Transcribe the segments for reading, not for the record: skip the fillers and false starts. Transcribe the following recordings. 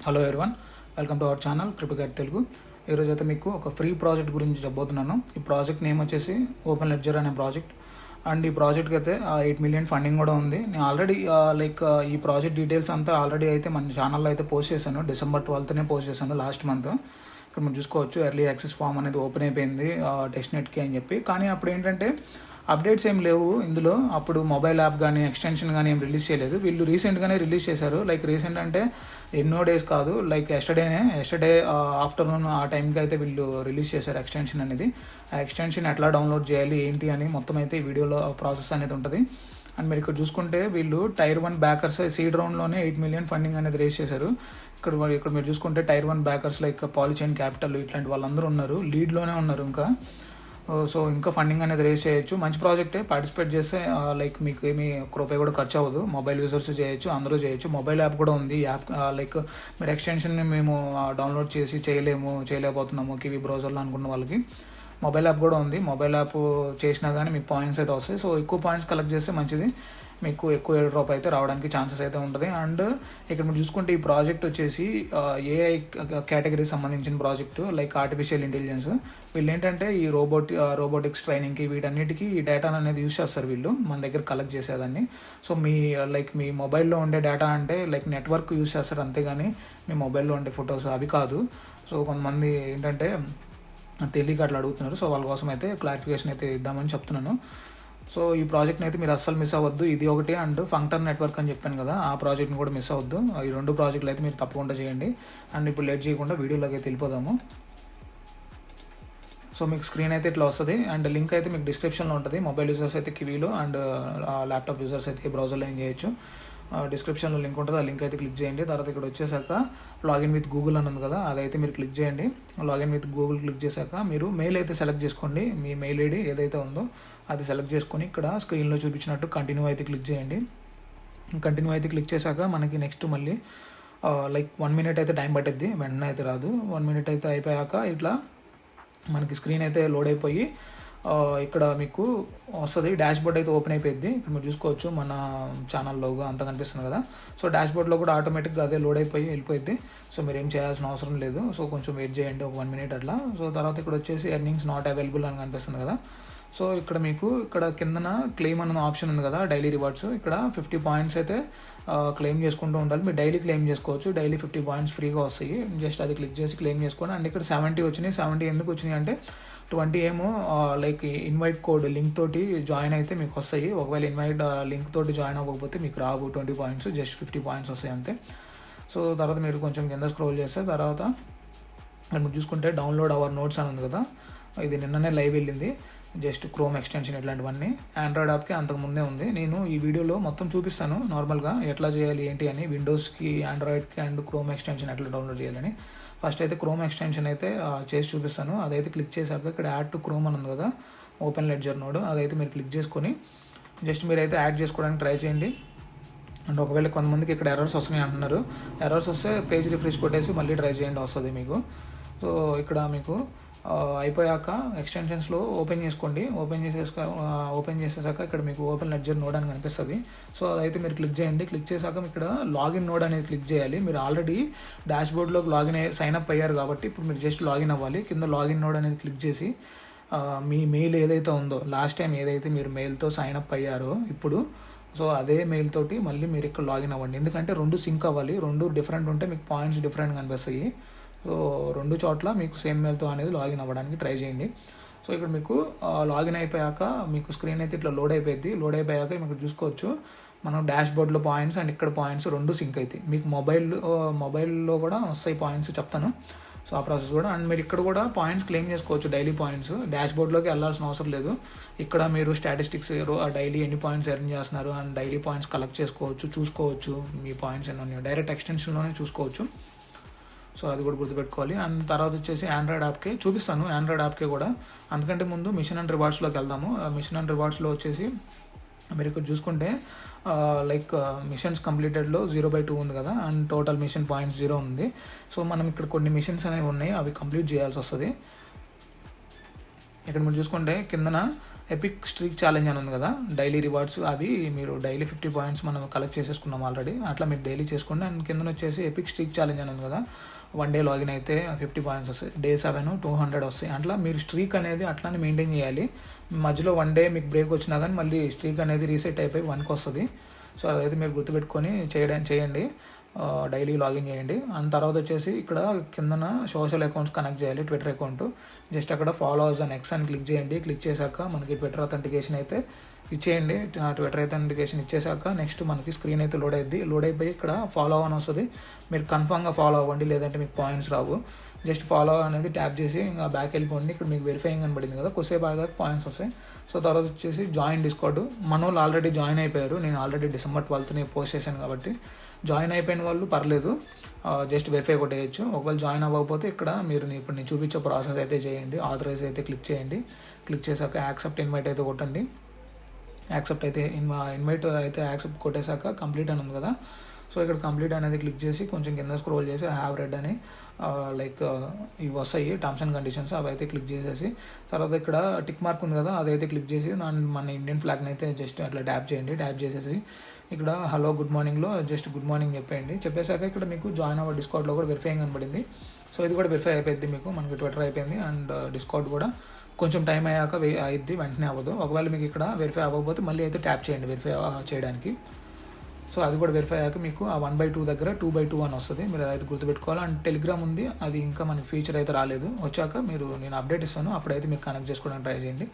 Hello everyone, welcome to our channel crypto guide Telugu. ఈరోజు అయితే మీకు ఒక ఫ్రీ ప్రాజెక్ట్ గురించి చెప్పబోతున్నాను. ఈ ప్రాజెక్ట్ నేమ్ వచ్చేసి ఓపెన్ లెడ్జర్ అనే ప్రాజెక్ట్. అండ్ ఈ ప్రాజెక్ట్కి అయితే 8 మిలియన్ ఫండింగ్ కూడా ఉంది. నేను ఆల్రెడీ ఈ ప్రాజెక్ట్ డీటెయిల్స్ అంతా ఆల్రెడీ అయితే మన ఛానల్లో అయితే పోస్ట్ చేశాను. December 12th పోస్ట్ చేశాను లాస్ట్ మంత్. ఇక్కడ మనం చూసుకోవచ్చు ఎర్లీ యాక్సెస్ ఫామ్ అనేది ఓపెన్ అయిపోయింది టెస్ట్నెట్కి అని చెప్పి. కానీ అప్పుడు ఏంటంటే అప్డేట్స్ ఏం లేవు ఇందులో. అప్పుడు మొబైల్ యాప్ కానీ ఎక్స్టెన్షన్ కానీ ఏం రిలీజ్ చేయలేదు. వీళ్ళు రీసెంట్గానే రిలీజ్ చేశారు. రీసెంట్ అంటే ఎన్నో డేస్ కాదు, ఎస్టర్డే ఆఫ్టర్నూన్ ఆ టైంకి అయితే వీళ్ళు రిలీజ్ చేశారు ఎక్స్టెన్షన్ అనేది. ఆ ఎక్స్టెన్షన్ ఎట్లా డౌన్లోడ్ చేయాలి ఏంటి అని మొత్తం అయితే ఈ వీడియోలో ప్రాసెస్ అనేది ఉంటుంది. అండ్ మీరు ఇక్కడ చూసుకుంటే వీళ్ళు Tier 1 బ్యాకర్స్ సీడ్ రౌండ్లోనే 8 మిలియన్ ఫండింగ్ అనేది రేస్ చేశారు. ఇక్కడ మీరు చూసుకుంటే Tier 1 బ్యాకర్స్ పాలిచైన్ క్యాపిటల్ ఇట్లాంటి వాళ్ళందరూ ఉన్నారు, లీడ్లోనే ఉన్నారు ఇంకా. సో ఇంకా ఫండింగ్ అనేది రేస్ చేయొచ్చు. మంచి ప్రాజెక్టే, పార్టిసిపేట్ చేస్తే మీకు ఏమి రూపాయి కూడా ఖర్చు అవ్వదు. మొబైల్ యూజర్స్ చేయొచ్చు, అందరూ చేయొచ్చు. మొబైల్ యాప్ కూడా ఉంది. యాప్ మీరు ఎక్స్టెన్షన్ని మేము డౌన్లోడ్ చేసి చేయలేకపోతున్నాము కివీ బ్రౌజర్లో అనుకున్న వాళ్ళకి మొబైల్ యాప్ కూడా ఉంది. మొబైల్ యాప్ చేసినా కానీ మీకు పాయింట్స్ అయితే వస్తాయి. సో ఎక్కువ పాయింట్స్ కలెక్ట్ చేస్తే మంచిది, మీకు ఎక్కువ డ్రాప్ అయితే రావడానికి ఛాన్సెస్ అయితే ఉంటుంది. అండ్ ఇక్కడ మీరు చూసుకుంటే ఈ ప్రాజెక్ట్ వచ్చేసి ఏఐ కేటగిరీకి సంబంధించిన ప్రాజెక్టు, ఆర్టిఫిషియల్ ఇంటెలిజెన్స్. వీళ్ళు ఏంటంటే ఈ రోబోటిక్స్ ట్రైనింగ్కి వీటన్నిటికీ ఈ డేటా అనేది యూస్ చేస్తారు వీళ్ళు మన దగ్గర కలెక్ట్ చేసేదాన్ని. సో మీ మొబైల్లో ఉండే డేటా అంటే నెట్వర్క్ యూస్ చేస్తారు, అంతేగాని మీ మొబైల్లో ఉండే ఫొటోస్ అవి కాదు. సో కొంతమంది ఏంటంటే తెలియక అట్లా అడుగుతున్నారు. సో వాళ్ళ కోసం అయితే క్లారిఫికేషన్ అయితే ఇద్దామని చెప్తున్నాను. సో ఈ ప్రాజెక్ట్ని అయితే మీరు అస్సలు మిస్ అవ్వద్దు. ఇది ఒకటి, అండ్ ఫంక్టర్ నెట్వర్క్ అని చెప్పాను కదా, ఆ ప్రాజెక్ట్ని కూడా మిస్ అవ్వద్దు. ఈ 2 ప్రాజెక్టులు అయితే మీరు తప్పకుండా చేయండి. అండ్ ఇప్పుడు లేట్ చేయకుండా వీడియోలోకి అయితే వెళ్ళిపోదాము. సో మీకు స్క్రీన్ అయితే ఇట్లా వస్తుంది. అండ్ లింక్ అయితే మీకు డిస్క్రిప్షన్లో ఉంటుంది. మొబైల్ యూజర్స్ అయితే కివీలో, అండ్ ల్యాప్టాప్ యూజర్స్ అయితే బ్రౌజర్లో ఏం చేయొచ్చు. డిస్క్రిప్షన్లో లింక్ ఉంటుంది, ఆ లింక్ అయితే క్లిక్ చేయండి. తర్వాత ఇక్కడ వచ్చేసాక లాగిన్ విత్ గూగుల్ అని ఉంది కదా, అదైతే మీరు క్లిక్ చేయండి. లాగిన్ విత్ గూగుల్ క్లిక్ చేశాక మీరు మెయిల్ అయితే సెలెక్ట్ చేసుకోండి. మీ మెయిల్ ఐడి ఏదైతే ఉందో అది సెలెక్ట్ చేసుకొని ఇక్కడ స్క్రీన్లో చూపించినట్టు కంటిన్యూ అయితే క్లిక్ చేయండి. కంటిన్యూ అయితే క్లిక్ చేశాక మనకి నెక్స్ట్ మళ్ళీ 1 minute అయితే టైం పట్టిద్ది, వెంటనే అయితే రాదు. 1 minute అయితే అయిపోయాక ఇట్లా మనకి స్క్రీన్ అయితే లోడ్ అయిపోయి ఇక్కడ మీకు వస్తుంది. డాష్ బోర్డ్ అయితే ఓపెన్ అయిపోయింది. ఇక్కడ మీరు చూసుకోవచ్చు మన ఛానల్ లోగో అంతా కనిపిస్తుంది కదా. సో డాష్ బోర్డ్లో కూడా ఆటోమేటిక్గా అదే లోడ్ అయిపోయి వెళ్ళిపోయింది. సో మీరు ఏం చేయాల్సిన అవసరం లేదు. సో కొంచెం వెయిట్ చేయండి, ఒక 1 minute అట్లా. సో తర్వాత ఇక్కడ వచ్చేసి ఎర్నింగ్స్ నాట్ అవైలబుల్ అని కనిపిస్తుంది కదా. సో ఇక్కడ మీకు కిందన క్లెయిమ్ అన్న ఆప్షన్ ఉంది కదా, డైలీ రివార్డ్స్. ఇక్కడ 50 పాయింట్స్ అయితే క్లెయిమ్ చేసుకుంటూ ఉండాలి. మీరు డైలీ క్లెయిమ్ చేసుకోవచ్చు. డైలీ 50 పాయింట్స్ ఫ్రీగా వస్తాయి. జస్ట్ అది క్లిక్ చేసి క్లెయిమ్ చేసుకోండి. అండ్ ఇక్కడ 70 వచ్చినాయి. 70 ఎందుకు వచ్చినాయి అంటే 20 ఏమో ఇన్వైట్ కోడ్ లింక్ తోటి జాయిన్ అయితే మీకు వస్తాయి. ఒకవేళ ఇన్వైట్ లింక్ తోటి జాయిన్ అవ్వకపోతే మీకు రావు 20 పాయింట్స్, జస్ట్ 50 పాయింట్స్ వస్తాయి అంతే. సో తర్వాత మీరు కొంచెం కింద స్క్రోల్ చేస్తే తర్వాత మీరు చూసుకుంటే డౌన్లోడ్ అవర్ నోట్స్ అని ఉంది కదా, ఇది నిన్ననే లైవ్ వెళ్ళింది. జస్ట్ క్రోమ్ ఎక్స్టెన్షన్ ఇట్లాంటివన్నీ ఆండ్రాయిడ్ యాప్కి అంతకుముందే ఉంది. నేను ఈ వీడియోలో మొత్తం చూపిస్తాను నార్మల్గా ఎట్లా చేయాలి ఏంటి అని, విండోస్కి, ఆండ్రాయిడ్కి అండ్ క్రోమ్ ఎక్స్టెన్షన్ ఎట్లా డౌన్లోడ్ చేయాలని. ఫస్ట్ అయితే క్రోమ్ ఎక్స్టెన్షన్ అయితే చేసి చూపిస్తాను. అదైతే క్లిక్ చేశాక ఇక్కడ యాడ్ టు క్రోమ్ అని ఉంది కదా, ఓపెన్ లెడ్జర్ నోడ్, అదైతే మీరు క్లిక్ చేసుకొని జస్ట్ మీరైతే యాడ్ చేసుకోవడానికి ట్రై చేయండి. అండ్ ఒకవేళ కొంతమందికి ఇక్కడ ఎర్రర్స్ వస్తున్నాయి అంటున్నారు. ఎర్రర్స్ వస్తే పేజ్ రిఫ్రెష్ కొట్టేసి మళ్ళీ ట్రై చేయండి, వస్తుంది మీకు. సో ఇక్కడ మీకు అయిపోయాక ఎక్స్టెన్షన్స్లో ఓపెన్ చేసుకోండి. ఓపెన్ చేసేసాక ఇక్కడ మీకు ఓపెన్ లెడ్జర్ నోడ్ అని కనిపిస్తుంది. సో అదైతే మీరు క్లిక్ చేయండి. క్లిక్ చేశాక ఇక్కడ లాగిన్ నోడ్ అనేది క్లిక్ చేయాలి. మీరు ఆల్రెడీ డాష్ బోర్డ్లోకి సైన్ అప్ అయ్యారు కాబట్టి ఇప్పుడు మీరు జస్ట్ లాగిన్ అవ్వాలి. కింద లాగిన్ నోడ్ అనేది క్లిక్ చేసి మీ మెయిల్ ఏదైతే ఉందో, లాస్ట్ టైం ఏదైతే మీరు మెయిల్తో సైన్ అప్ అయ్యారో ఇప్పుడు, సో అదే మెయిల్ తోటి మళ్ళీ మీరు ఇక్కడ లాగిన్ అవ్వండి. ఎందుకంటే 2 సింక్ అవ్వాలి. 2 డిఫరెంట్ ఉంటే మీకు పాయింట్స్ డిఫరెంట్గా కనిపిస్తాయి. సో 2 చోట్ల మీకు సేమ్ మెయిల్తో అనేది లాగిన్ అవ్వడానికి ట్రై చేయండి. సో ఇక్కడ మీకు లాగిన్ అయిపోయాక మీకు స్క్రీన్ అయితే ఇట్లా లోడ్ అయిపోయింది. లోడ్ అయిపోయాక మీకు చూసుకోవచ్చు మనం డాష్ బోర్డ్లో పాయింట్స్ అండ్ ఇక్కడ పాయింట్స్ 2 సింక్ అవుతాయి. మీకు మొబైల్లో కూడా వస్తాయి పాయింట్స్, చెప్తాను. సో ఆ ప్రాసెస్ కూడా. అండ్ మీరు ఇక్కడ కూడా పాయింట్స్ క్లెయిమ్ చేసుకోవచ్చు, డైలీ పాయింట్స్. డాష్ బోర్డ్లోకి వెళ్ళాల్సిన అవసరం లేదు. ఇక్కడ మీరు స్టాటిస్టిక్స్ డైలీ ఎన్ని పాయింట్స్ ఎర్న్ చేస్తున్నారు అండ్ డైలీ పాయింట్స్ కలెక్ట్ చూసుకోవచ్చు మీ పాయింట్స్ ఎన్ని ఉన్నాయో. డైరెక్ట్ ఎక్స్టెన్షన్లోనే చూసుకోవచ్చు. సో అది కూడా గుర్తుపెట్టుకోవాలి. అండ్ తర్వాత వచ్చేసి ఆండ్రాయిడ్ యాప్కే చూపిస్తాను, ఆండ్రాయిడ్ యాప్కే కూడా. అందుకంటే ముందు మిషన్ అండ్ రివార్డ్స్లోకి వెళ్దాము. మిషన్ అండ్ రివార్డ్స్లో వచ్చేసి మీరు ఇక్కడ చూసుకుంటే మిషన్స్ కంప్లీటెడ్లో 0/2 ఉంది కదా, అండ్ టోటల్ మిషన్ పాయింట్స్ 0 ఉంది. సో మనం ఇక్కడ కొన్ని మిషన్స్ అనేవి ఉన్నాయి, అవి కంప్లీట్ చేయాల్సి వస్తుంది. ఇక్కడ మీరు చూసుకుంటే కిందన ఎపిక్ స్ట్రీక్ ఛాలెంజ్ అని ఉంది కదా, డైలీ రివార్డ్స్, అవి మీరు డైలీ 50 పాయింట్స్ మనం కలెక్ట్ చేసేసుకున్నాం ఆల్రెడీ. అట్లా మీరు డైలీ చేసుకోండి. అండ్ కింద వచ్చేసి ఎపిక్ స్ట్రీక్ ఛాలెంజ్ అని ఉంది కదా, 1 డే లాగిన్ అయితే 50 పాయింట్స్ వస్తాయి, డే 7 200 వస్తాయి. అట్లా మీరు స్ట్రీక్ అనేది అట్లానే మెయింటైన్ చేయాలి. మధ్యలో 1 డే మీకు బ్రేక్ వచ్చినా కానీ మళ్ళీ స్ట్రీక్ అనేది రీసెట్ అయిపోయి 1కి వస్తుంది. సో అదైతే మీరు గుర్తుపెట్టుకొని చేయండి. డైలీ లాగిన్ చేయండి. అండ్ తర్వాత వచ్చేసి ఇక్కడ కిందన సోషల్ అకౌంట్స్ కనెక్ట్ చేయాలి. ట్విట్టర్ అకౌంట్ జస్ట్ అక్కడ ఫాలోవర్స్ అండ్ ఎక్స్ అని క్లిక్ చేయండి. క్లిక్ చేశాక మనకి ట్విట్టర్ అథెంటికేషన్ అయితే ఇచ్చేయండి. ట్విట్టర్ అథెంటికేషన్ ఇచ్చేసాక నెక్స్ట్ మనకి స్క్రీన్ అయితే లోడ్ అయిపోయి ఇక్కడ ఫాలో అని వస్తుంది. మీరు కన్ఫామ్గా ఫాలో అవ్వండి, లేదంటే మీకు పాయింట్స్ రావు. జస్ట్ ఫాలో అనేది ట్యాప్ చేసి ఇంకా బ్యాక్ వెళ్ళిపోండి. ఇక్కడ మీకు వెరిఫైయింగ్ అని పడింది కదా, కొద్దిసేపు ఆగాక పాయింట్స్ వస్తాయి. సో తర్వాత వచ్చేసి జాయిన్ డిస్కౌంట్. మన వాళ్ళు ఆల్రెడీ జాయిన్ అయిపోయారు. నేను ఆల్రెడీ December 12th పోస్ట్ చేశాను కాబట్టి జాయిన్ అయిపోయిన వాళ్ళు పర్లేదు, జస్ట్ వెరిఫై కొట్టేయచ్చు. ఒకవేళ జాయిన్ అవ్వకపోతే ఇక్కడ మీరు ఇప్పుడు నేను చూపించే ప్రాసెస్ అయితే చేయండి. ఆథరైజ్ అయితే క్లిక్ చేయండి. క్లిక్ చేశాక యాక్సెప్ట్ ఇన్వైట్ అయితే కొట్టండి. యాక్సెప్ట్ అయితే ఇన్వైట్ అయితే యాక్సెప్ట్ కొట్టేశాక కంప్లీట్ అని ఉంది కదా, సో ఇక్కడ కంప్లీట్ అనేది క్లిక్ చేసి కొంచెం కింద స్క్రోల్ చేసి హ్యావ్ రెడ్ అని ఇవి వస్తాయి టర్మ్స్ అండ్ కండిషన్స్, అవి అయితే క్లిక్ చేసేసి తర్వాత ఇక్కడ టిక్ మార్క్ ఉంది కదా, అదైతే క్లిక్ చేసి మన ఇండియన్ ఫ్లాగ్ని అయితే జస్ట్ అట్లా ట్యాప్ చేయండి. ట్యాప్ చేసేసి ఇక్కడ హలో గుడ్ మార్నింగ్లో జస్ట్ గుడ్ మార్నింగ్ చెప్పేయండి. చెప్పేశాక ఇక్కడ మీకు జాయిన్ అవ్వ డిస్కౌంట్లో కూడా వెరిఫైయింగ్ కనబడింది. సో ఇది కూడా వెరిఫై అయిపోయింది మీకు, మనకి ట్విట్టర్ అయిపోయింది. అండ్ డిస్కౌంట్ కూడా కొంచెం టైం అయ్యాక అయిద్ది, వెంటనే అవ్వదు. ఒకవేళ మీకు ఇక్కడ వెరిఫై అవ్వకపోతే మళ్ళీ అయితే ట్యాప్ చేయండి వెరిఫై చేయడానికి. సో అది కూడా వెరిఫై అయ్యాక మీకు ఆ 1/2 దగ్గర 2/2 అని వస్తుంది. మీరు అదైతే గుర్తుపెట్టుకోవాలి. అండ్ టెలిగ్రామ్ ఉంది, అది ఇంకా మనకి ఫీచర్ అయితే రాలేదు. వచ్చాక నేను అప్డేట్ ఇస్తాను, అప్పుడైతే మీరు కనెక్ట్ చేసుకోవడానికి ట్రై చేయండి.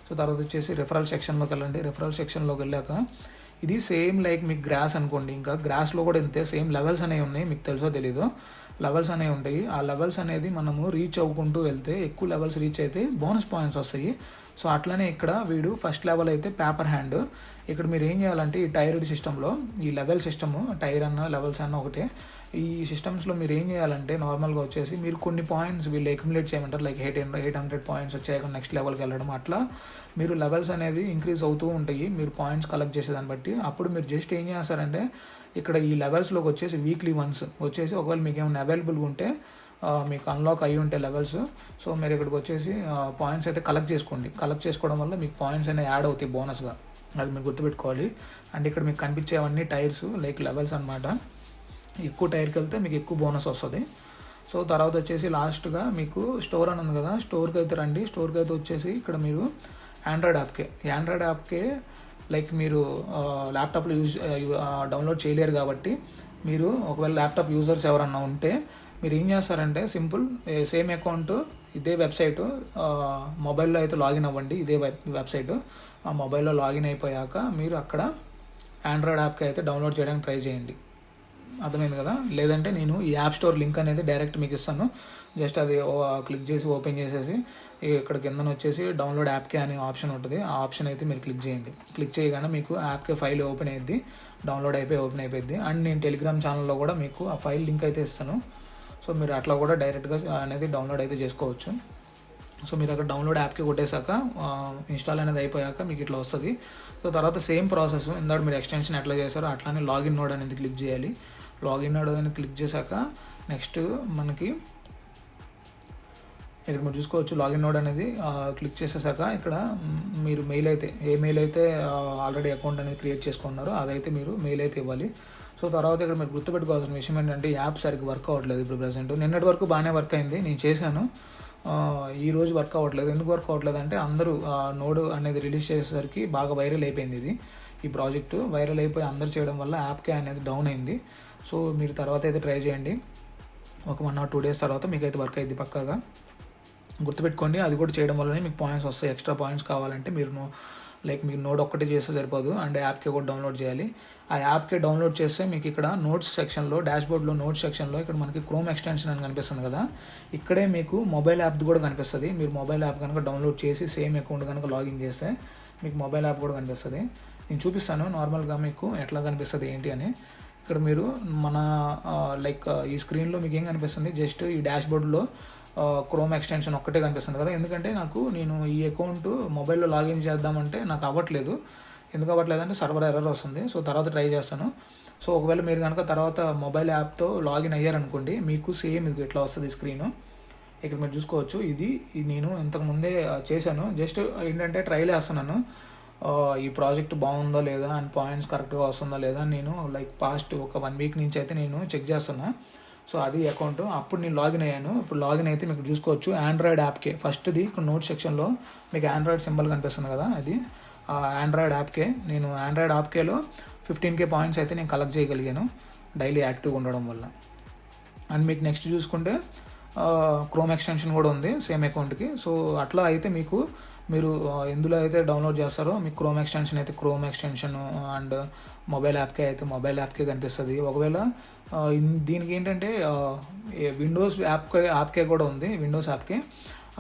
సో తర్వాత వచ్చేసి రెఫరల్ సెక్షన్లోకి వెళ్ళండి. రెఫరల్ సెక్షన్లోకి వెళ్ళాక ఇది సేమ్ లైక్ మీకు గ్రాస్ అనుకోండి, ఇంకా గ్రాస్లో కూడా ఇంతే సేమ్ లెవెల్స్ అనేవి ఉన్నాయి. మీకు తెలుసో తెలీదో లెవెల్స్ అనేవి ఉంటాయి. ఆ లెవెల్స్ అనేది మనము రీచ్ అవ్వుకుంటూ వెళ్తే ఎక్కువ లెవెల్స్ రీచ్ అయితే బోనస్ పాయింట్స్ వస్తాయి. సో అట్లనే ఇక్కడ వీడు ఫస్ట్ లెవెల్ అయితే పేపర్ హ్యాండ్. ఇక్కడ మీరు ఏం చేయాలంటే ఈ టైర్డ్ సిస్టంలో ఈ లెవెల్ సిస్టమ్, టైర్ అన్న లెవెల్స్ అన్న ఒకటే, ఈ సిస్టమ్స్లో మీరు ఏం చేయాలంటే నార్మల్గా వచ్చేసి మీరు కొన్ని పాయింట్స్ వీళ్ళు అక్యుములేట్ చేయమంటారు. లైక్ 800 పాయింట్స్ వచ్చాక నెక్స్ట్ లెవెల్కి వెళ్ళడం, అట్లా మీరు లెవెల్స్ అనేది ఇంక్రీజ్ అవుతూ ఉంటాయి మీరు పాయింట్స్ కలెక్ట్ చేసేదాన్ని బట్టి. అప్పుడు మీరు జస్ట్ ఏం చేస్తారంటే ఇక్కడ ఈ లెవెల్స్లోకి వచ్చేసి వీక్లీ వన్స్ వచ్చేసి ఒకవేళ మీకు ఏమైనా అవైలబుల్గా ఉంటే మీకు అన్లాక్ అయ్యి ఉంటే లెవెల్స్, సో మీరు ఇక్కడికి వచ్చేసి పాయింట్స్ అయితే కలెక్ట్ చేసుకోండి. కలెక్ట్ చేసుకోవడం వల్ల మీకు పాయింట్స్ అనేవి యాడ్ అవుతాయి బోనస్గా, అది మీరు గుర్తుపెట్టుకోవాలి. అండ్ ఇక్కడ మీకు కనిపించేవన్నీ టైర్స్ లైక్ లెవెల్స్ అనమాట. ఎక్కువ టైర్కి వెళ్తే మీకు ఎక్కువ బోనస్ వస్తుంది. సో తర్వాత వచ్చేసి లాస్ట్గా మీకు స్టోర్ అని ఉంది కదా, స్టోర్కి అయితే రండి. స్టోర్కి అయితే వచ్చేసి ఇక్కడ మీరు ఆండ్రాయిడ్ యాప్కే లైక్ మీరు ల్యాప్టాప్లో డౌన్లోడ్ చేయలేరు కాబట్టి మీరు ఒకవేళ ల్యాప్టాప్ యూజర్స్ ఎవరన్నా ఉంటే మీరు ఏం చేస్తారంటే సింపుల్ సేమ్ అకౌంట్ ఇదే వెబ్సైట్ మొబైల్లో అయితే లాగిన్ అవ్వండి. ఇదే వెబ్సైట్ ఆ మొబైల్లో లాగిన్ అయిపోయాక మీరు అక్కడ ఆండ్రాయిడ్ యాప్కి అయితే డౌన్లోడ్ చేయడానికి ట్రై చేయండి. అర్థమైంది కదా. లేదంటే నేను ఈ యాప్ స్టోర్ లింక్ అనేది డైరెక్ట్ మీకు ఇస్తాను. జస్ట్ అది క్లిక్ చేసి ఓపెన్ చేసేసి ఇక్కడ కిందన వచ్చేసి డౌన్లోడ్ యాప్కే అనే ఆప్షన్ ఉంటుంది. ఆ ఆప్షన్ అయితే మీరు క్లిక్ చేయండి. క్లిక్ చేయగానే మీకు యాప్కే ఫైల్ ఓపెన్ అయ్యిద్ది, డౌన్లోడ్ ఓపెన్ అయిపోయింది. అండ్ నేను టెలిగ్రామ్ ఛానల్లో కూడా మీకు ఆ ఫైల్ లింక్ అయితే ఇస్తాను. సో మీరు అట్లా కూడా డైరెక్ట్గా అనేది డౌన్లోడ్ అయితే చేసుకోవచ్చు. సో మీరు అక్కడ డౌన్లోడ్ యాప్కి కొట్టేశాక ఇన్స్టాల్ అనేది అయిపోయాక మీకు ఇట్లా వస్తుంది. సో తర్వాత సేమ్ ప్రాసెస్ ఇందాక మీరు ఎక్స్టెన్షన్ ఎట్లా చేశారో అట్లానే లాగిన్ నోడ్ అనేది క్లిక్ చేయాలి. లాగిన్ నోడ్ అనేది క్లిక్ చేశాక నెక్స్ట్ మనకి ఇక్కడ మీరు చూసుకోవచ్చు లాగిన్ నోడ్ అనేది క్లిక్ చేసేసాక ఇక్కడ మీరు మెయిల్ అయితే ఏ మెయిల్ అయితే ఆల్రెడీ అకౌంట్ అనేది క్రియేట్ చేసుకున్నారో అదైతే మీరు మెయిల్ అయితే ఇవ్వాలి. సో తర్వాత ఇక్కడ మీరు గుర్తుపెట్టుకోవాల్సిన విషయం ఏంటంటే యాప్ సరిగ్గా వర్క్ అవ్వట్లేదు ఇప్పుడు ప్రజెంట్. నిన్నటి వరకు బాగానే వర్క్ అయింది, నేను చేశాను. ఈ రోజు వర్క్ అవ్వట్లేదు. ఎందుకు వర్క్ అవ్వట్లేదు అంటే అందరూ నోడ్ అనేది రిలీజ్ చేసేసరికి బాగా వైరల్ అయిపోయింది. ఈ ప్రాజెక్టు వైరల్ అయిపోయి అందరు చేయడం వల్ల యాప్కే అనేది డౌన్ అయింది. సో మీరు తర్వాత అయితే ట్రై చేయండి. ఒక 1 or 2 days తర్వాత మీకైతే వర్క్ అయింది పక్కాగా. గుర్తుపెట్టుకోండి, అది కూడా చేయడం వల్లనే మీకు పాయింట్స్ వస్తాయి. ఎక్స్ట్రా పాయింట్స్ కావాలంటే మీరు మీరు నోట్ ఒక్కటే చేస్తే సరిపోదు, అండ్ యాప్కే కూడా డౌన్లోడ్ చేయాలి. ఆ యాప్కే డౌన్లోడ్ చేస్తే మీకు ఇక్కడ నోట్స్ సెక్షన్లో డాష్బోర్డ్లో నోట్స్ సెక్షన్లో ఇక్కడ మనకి క్రోమ్ ఎక్స్టెన్షన్ అని కనిపిస్తుంది కదా, ఇక్కడే మీకు మొబైల్ యాప్ కూడా కనిపిస్తుంది. మీరు మొబైల్ యాప్ కనుక డౌన్లోడ్ చేసి సేమ్ అకౌంట్ కనుక లాగిన్ చేస్తే మీకు మొబైల్ యాప్ కూడా కనిపిస్తుంది. నేను చూపిస్తాను నార్మల్గా మీకు ఎట్లా కనిపిస్తుంది ఏంటి అని. ఇక్కడ మీరు మన ఈ స్క్రీన్లో మీకు ఏం కనిపిస్తుంది, జస్ట్ ఈ డాష్బోర్డ్లో క్రోమ్ ఎక్స్టెన్షన్ ఒక్కటే కనిపిస్తుంది కదా. ఎందుకంటే నేను ఈ అకౌంట్ మొబైల్లో లాగిన్ చేద్దామంటే నాకు అవ్వట్లేదు. ఎందుకు అవ్వట్లేదు అంటే సర్వర్ ఎర్రర్ వస్తుంది. సో తర్వాత ట్రై చేస్తాను. సో ఒకవేళ మీరు కనుక తర్వాత మొబైల్ యాప్తో లాగిన్ అయ్యారనుకోండి, మీకు సేమ్ ఇది ఇట్లా వస్తుంది స్క్రీను. ఇక్కడ మీరు చూసుకోవచ్చు. ఇది నేను ఇంతకుముందే చేశాను. జస్ట్ ఏంటంటే ట్రైల్ వేస్తున్నాను, ఈ ప్రాజెక్ట్ బాగుందో లేదా అండ్ పాయింట్స్ కరెక్ట్గా వస్తుందో లేదా నేను లైక్ పాస్ట్ ఒక 1 వీక్ నుంచి అయితే నేను చెక్ చేస్తున్నా. సో అది అకౌంట్. అప్పుడు నేను లాగిన్ అయ్యాను. ఇప్పుడు లాగిన్ అయితే మీకు చూసుకోవచ్చు ఆండ్రాయిడ్ యాప్కే ఫస్ట్ది ఇక్కడ నోట్ సెక్షన్లో మీకు ఆండ్రాయిడ్ సింబల్ కనిపిస్తుంది కదా, అది ఆండ్రాయిడ్ యాప్కే. నేను ఆండ్రాయిడ్ యాప్కేలో 15K పాయింట్స్ అయితే నేను కలెక్ట్ చేయగలిగాను డైలీ యాక్టివ్గా ఉండడం వల్ల. అండ్ మీకు నెక్స్ట్ చూసుకుంటే క్రోమ్ ఎక్స్టెన్షన్ కూడా ఉంది సేమ్ అకౌంట్కి. సో అట్లా అయితే మీరు ఎందులో అయితే డౌన్లోడ్ చేస్తారో మీకు క్రోమ్ ఎక్స్టెన్షన్ అయితే క్రోమ్ ఎక్స్టెన్షన్ అండ్ మొబైల్ యాప్కే కనిపిస్తుంది. ఒకవేళ దీనికి ఏంటంటే విండోస్ యాప్కే కూడా ఉంది, విండోస్ యాప్కే.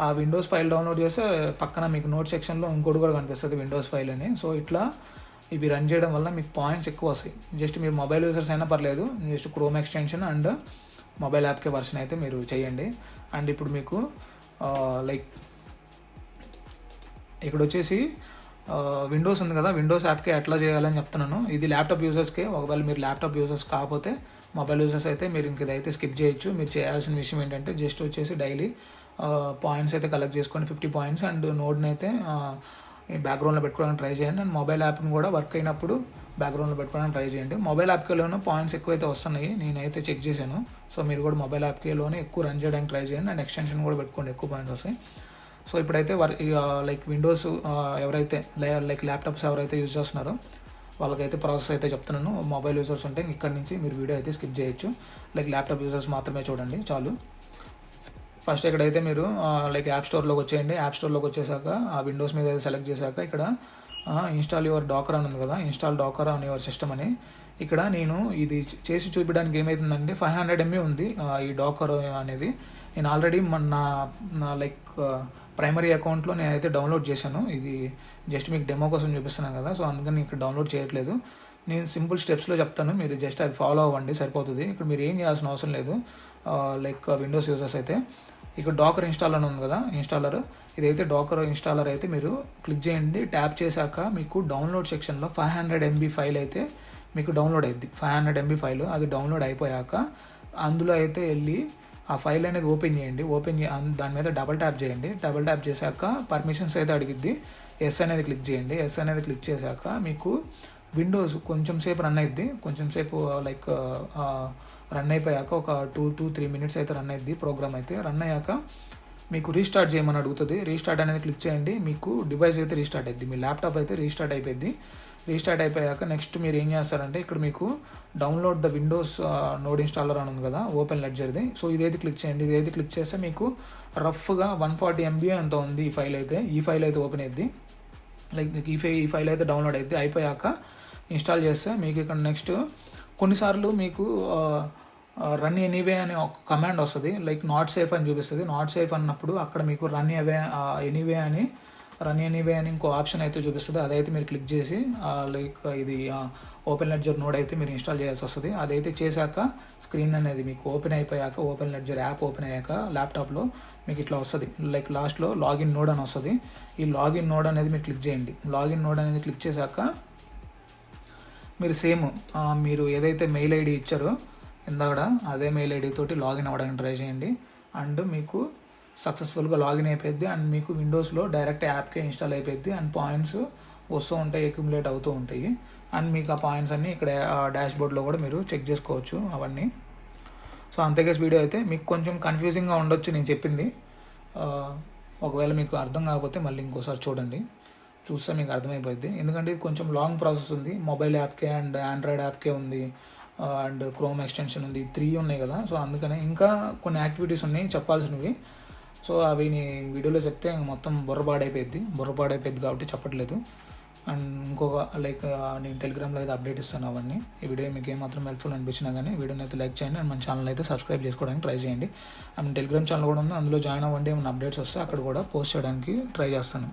ఆ విండోస్ ఫైల్ డౌన్లోడ్ చేస్తే పక్కన మీకు నోట్ సెక్షన్లో ఇంకోటి కూడా కనిపిస్తుంది విండోస్ ఫైల్ అని. సో ఇట్లా ఇవి రన్ చేయడం వల్ల మీకు పాయింట్స్ ఎక్కువ వస్తాయి. జస్ట్ మీరు మొబైల్ యూజర్స్ అయినా పర్లేదు, just Chrome extension and mobile యాప్కే వర్షన్ అయితే మీరు చేయండి. అండ్ ఇప్పుడు మీకు లైక్ ఇక్కడ వచ్చేసి విండోస్ ఉంది కదా, విండోస్ యాప్కే ఎట్లా చేయాలని చెప్తున్నాను. ఇది ల్యాప్టాప్ యూజర్స్కే. ఒకవేళ మీరు ల్యాప్టాప్ యూజర్స్ కాకపోతే మొబైల్ యూజర్స్ అయితే మీరు ఇంక ఇదైతే స్కిప్ చేయొచ్చు. మీరు చేయాల్సిన విషయం ఏంటంటే జస్ట్ వచ్చేసి డైలీ పాయింట్స్ అయితే కలెక్ట్ చేసుకోండి, 50 పాయింట్స్. అండ్ నోట్ని అయితే బ్యాక్గ్రౌండ్లో పెట్టుకోవడానికి ట్రై చేయండి. అండ్ మొబైల్ యాప్ని కూడా వర్క్ అయినప్పుడు బ్యాక్గ్రౌండ్లో పెట్టుకోవడానికి ట్రై చేయండి. మొబైల్ యాప్కేలోనే పాయింట్స్ ఎక్కువైతే వస్తున్నాయి, నేనైతే చెక్ చేశాను. సో మీరు కూడా మొబైల్ యాప్కేలోనే ఎక్కువ రన్ చేయడానికి ట్రై చేయండి. అండ్ ఎక్స్టెన్షన్ కూడా పెట్టుకోండి, ఎక్కువ పాయింట్స్ వస్తాయి. సో ఇప్పుడైతే లైక్ విండోస్ ఎవరైతే లైక్ ల్యాప్టాప్స్ ఎవరైతే యూజ్ చేస్తున్నారో వాళ్ళకైతే ప్రాసెస్ అయితే చెప్తున్నాను. మొబైల్ యూజర్స్ ఉంటే ఇక్కడ నుంచి మీరు వీడియో అయితే స్కిప్ చేయొచ్చు. లైక్ ల్యాప్టాప్ యూజర్స్ మాత్రమే చూడండి చాలు. ఫస్ట్ ఇక్కడైతే మీరు లైక్ యాప్ స్టోర్లోకి వచ్చేయండి. యాప్ స్టోర్లోకి వచ్చేసాక ఆ విండోస్ మీద అయితే సెలెక్ట్ చేశాక ఇక్కడ ఇన్స్టాల్ యువర్ డాకర్ అని ఉంది కదా, install Docker on your system అని. ఇక్కడ నేను ఇది చేసి చూపించడానికి ఏమవుతుందంటే 500 MB ఉంది ఈ డాకర్ అనేది. నేను ఆల్రెడీ నా లైక్ ప్రైమరీ అకౌంట్లో నేనైతే డౌన్లోడ్ చేశాను. ఇది జస్ట్ మీకు డెమో కోసం చూపిస్తున్నాను కదా, సో అందుకని ఇక్కడ డౌన్లోడ్ చేయట్లేదు. నేను సింపుల్ స్టెప్స్లో చెప్తాను, మీరు జస్ట్ అది ఫాలో అవ్వండి సరిపోతుంది. ఇక్కడ మీరు ఏం చేయాల్సిన అవసరం లేదు. లైక్ విండోస్ యూజర్స్ అయితే ఇక్కడ డాకర్ ఇన్స్టాల్ అని ఉంది కదా, ఇన్స్టాలర్. ఇదైతే డాకర్ ఇన్స్టాలర్ అయితే మీరు క్లిక్ చేయండి. ట్యాప్ చేశాక మీకు డౌన్లోడ్ సెక్షన్లో 500 MB ఫైల్ అయితే మీకు డౌన్లోడ్ అయింది. 500 MB ఫైల్ అది డౌన్లోడ్ అయిపోయాక అందులో అయితే వెళ్ళి ఆ ఫైల్ అనేది ఓపెన్ చేయండి. దాని మీద డబల్ ట్యాప్ చేయండి. డబల్ ట్యాప్ చేశాక పర్మిషన్స్ అయితే అడిగిద్ది. ఎస్ అనేది క్లిక్ చేయండి. ఎస్ అనేది క్లిక్ చేశాక మీకు విండోస్ కొంచెం సేపు రన్ అయిద్ది. కొంచెం సేపు లైక్ రన్ అయిపోయాక ఒక 2 to 3 minutes అయితే రన్ అయిద్ది. ప్రోగ్రామ్ అయితే రన్ అయ్యాక మీకు రీస్టార్ట్ చేయమని అడుగుతుంది. రీస్టార్ట్ అనేది క్లిక్ చేయండి. మీకు డివైస్ అయితే రీస్టార్ట్ అయింది, మీ ల్యాప్టాప్ అయితే రీస్టార్ట్ అయిపోయింది. రీస్టార్ట్ అయిపోయాక నెక్స్ట్ మీరు ఏం చేస్తారంటే ఇక్కడ మీకు download the Windows node installer అని ఉంది కదా, ఓపెన్ లెడ్జర్ది. సో ఇదైతే క్లిక్ చేయండి. ఇదైతే క్లిక్ చేస్తే మీకు రఫ్గా 140 MB అంత ఉంది ఈ ఫైల్ అయితే. ఈ ఫైల్ అయితే ఓపెన్ అయింది. లైక్ మీకు ఈ ఫైల్ అయితే డౌన్లోడ్ అయింది. అయిపోయాక ఇన్స్టాల్ చేస్తే మీకు ఇక్కడ నెక్స్ట్ కొన్నిసార్లు మీకు రన్ ఎనీవే అనే ఒక కమాండ్ వస్తుంది. లైక్ నాట్ సేఫ్ అని చూపిస్తుంది. నాట్ సేఫ్ అన్నప్పుడు అక్కడ మీకు రన్ ఎనీవే అని ఇంకో ఆప్షన్ అయితే చూపిస్తుంది. అదైతే మీరు క్లిక్ చేసి లైక్ ఇది ఓపెన్ లెడ్జర్ నోడ్ అయితే మీరు ఇన్స్టాల్ చేయాల్సి వస్తుంది. అదైతే చేశాక స్క్రీన్ అనేది మీకు ఓపెన్ అయిపోయాక ఓపెన్ లెడ్జర్ యాప్ ఓపెన్ అయ్యాక ల్యాప్టాప్లో మీకు ఇట్లా వస్తుంది. లైక్ లాస్ట్లో లాగిన్ నోడ్ అని వస్తుంది. ఈ లాగిన్ నోడ్ అనేది మీరు క్లిక్ చేయండి. లాగిన్ నోడ్ అనేది క్లిక్ చేశాక మీరు సేమ్ మీరు ఏదైతే మెయిల్ ఐడి ఇచ్చారో ఇందాక అదే మెయిల్ ఐడి తోటి లాగిన్ అవ్వడానికి ట్రై చేయండి. అండ్ మీకు సక్సెస్ఫుల్గా లాగిన్ అయిపోద్ది. అండ్ మీకు విండోస్లో డైరెక్ట్ యాప్కే ఇన్స్టాల్ అయిపోద్ది. అండ్ పాయింట్స్ వస్తూ ఉంటాయి, అక్యుములేట్ అవుతూ ఉంటాయి. అండ్ మీకు ఆ పాయింట్స్ అన్నీ ఇక్కడ డాష్ బోర్డ్లో కూడా మీరు చెక్ చేసుకోవచ్చు అవన్నీ. సో అంతేకేసి వీడియో అయితే మీకు కొంచెం కన్ఫ్యూజింగ్గా ఉండొచ్చు నేను చెప్పింది. ఒకవేళ మీకు అర్థం కాకపోతే మళ్ళీ ఇంకోసారి చూడండి, చూస్తే మీకు అర్థమైపోద్ది. ఎందుకంటే ఇది కొంచెం లాంగ్ ప్రాసెస్ ఉంది. మొబైల్ యాప్కే అండ్ ఆండ్రాయిడ్ యాప్కే ఉంది అండ్ క్రోమ్ ఎక్స్టెన్షన్ ఉంది, 3 ఉన్నాయి కదా. సో అందుకనే ఇంకా కొన్ని యాక్టివిటీస్ ఉన్నాయి చెప్పాల్సినవి. సో అవి నేను వీడియోలో చెప్తే మొత్తం బుర్రపాడైపోయింది కాబట్టి చెప్పట్లేదు. అండ్ ఇంకొక లైక్ నేను టెలిగ్రామ్లో అయితే అప్డేట్ ఇస్తాను అవన్నీ. ఈ వీడియో మీకు ఏమాత్రం హెల్ప్ఫుల్ అనిపించినా కానీ వీడియోని అయితే లైక్ చేయండి. అండ్ మన ఛానల్ అయితే సబ్స్క్రైబ్ చేసుకోవడానికి ట్రై చేయండి. అండ్ టెలిగ్రామ్ ఛానల్ కూడా ఉంది, అందులో జాయిన్ అవ్వండి. ఏమైనా అప్డేట్స్ వస్తే అక్కడ కూడా పోస్ట్ చేయడానికి ట్రై చేస్తాను.